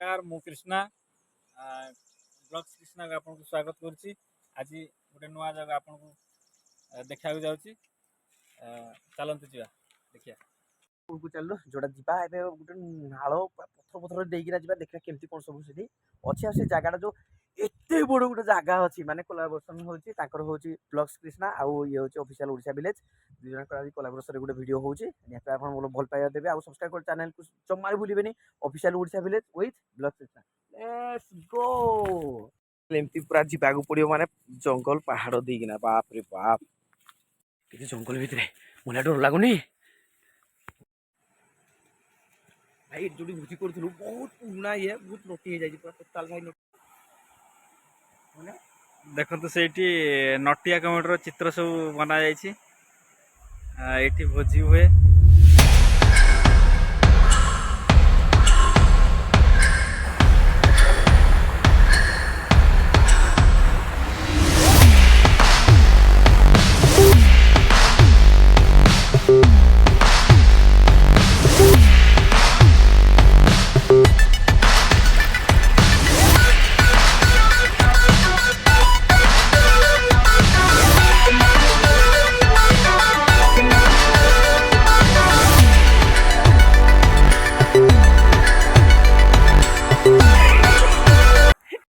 नमस्कार मु कृष्णा ब्लॉग्स कृष्णा को आपको स्वागत करुच्ची। आज गोटे नुआ जगह आपको देखा जाऊँगी। चलते जा देखिए को चलो जोड़ा जीवा ए गोटे नाल पथर पथर देकिना जीवा देखा केमती कौन सब से अच्छे आ से जगह जो एते बड़ गोटे जगह अच्छी माने कोलाबोरेशन होची ताकर होची ब्लॉग्स कृष्णा आउ ये होची ऑफिशियल ओडिशा विलेज दुई जन आज कोलाबोरेशन गोटे वीडियो होची निहाती आपन बोल भल पाइबा देबे आउ सब्सक्राइब कर चैनल को जम्मा भूलिबेनी official Odisha village with blogs Krishna. Let's go एमती पूरा जीवा को पड़ियो माने जंगल पहाड़ देकिना बाप रे बाप ये जंगल भितरे मुला डर लागुनी भाई जोड़ी भोजी करूँ बहुत पुराना ये बहुत नोटी है पूरा टोटाल भाई नोटी देखो से नटिया कमेटीर चित्र सब बना जाइए भोजी हुए।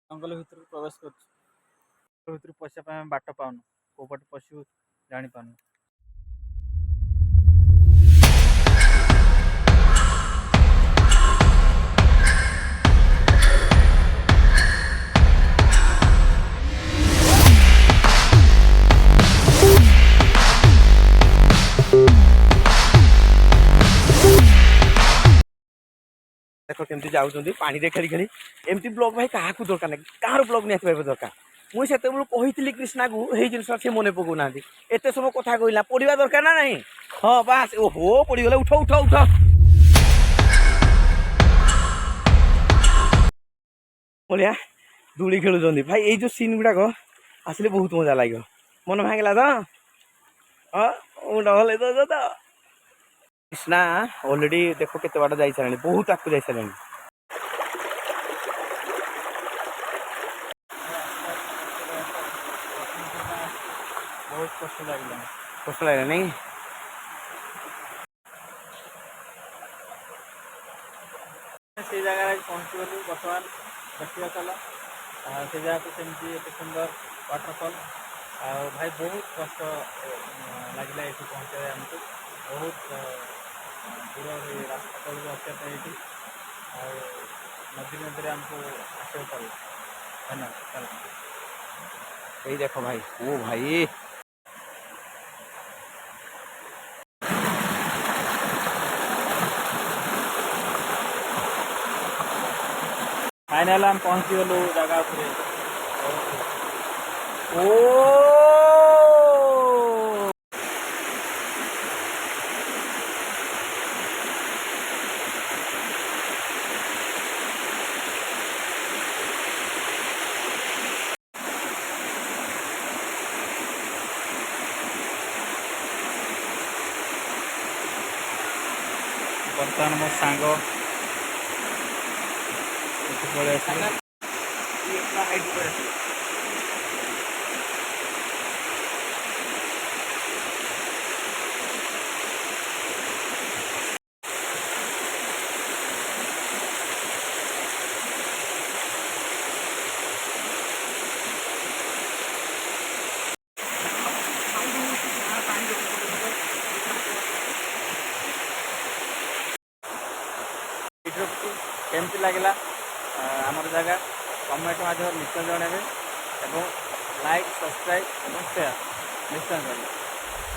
जंगल भितर प्रवेश कर पशा बाट पाऊन कौ पटे पशु जानी पान। देख केमती जाऊँ पानी रे खेली खेली एमती ब्लॉग भाई क्या दरकार ना कहाँ ब्लॉग नहीं दरकार मुझे से कही कृष्णा को यही जिन से मन पकौना एत समय कथा कहला पढ़ा दरकार ना नहीं। हाँ बास ओहो पड़गला उठ उठ उठ बलिया दूली खेलुं भाई ये जो सीन गुड़ाक आसले बहुत मजा लगे मन भांगला तो हाँ मुंड भल तो कृष्णा ऑलरेडी देखो केते बाट जाई सारे बहुत आगू जाई सारे बहुत कष्ट लगे नहीं से जगह पहुँची गलु बर्तमान देखा चल से जगह को सेमती एत सुंदर वाटरफल भाई बहुत कष्ट लगे ये पहुँचे आमको बहुत दूर रास्ता तौर आसपा ये नदी नदी आमको आसो पड़ा धन्यवाद। यही देखो भाई ओ भाई फाइनाल हम पहुँची गलु जगह ओ बर्तमान मो सांग पड़े केमती लगे आमर जगह कमेंट माध्यम निश्चय जनइबे और लाइक सब्सक्राइब और शेयर निश्चय करेंगे।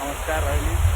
नमस्कार रही।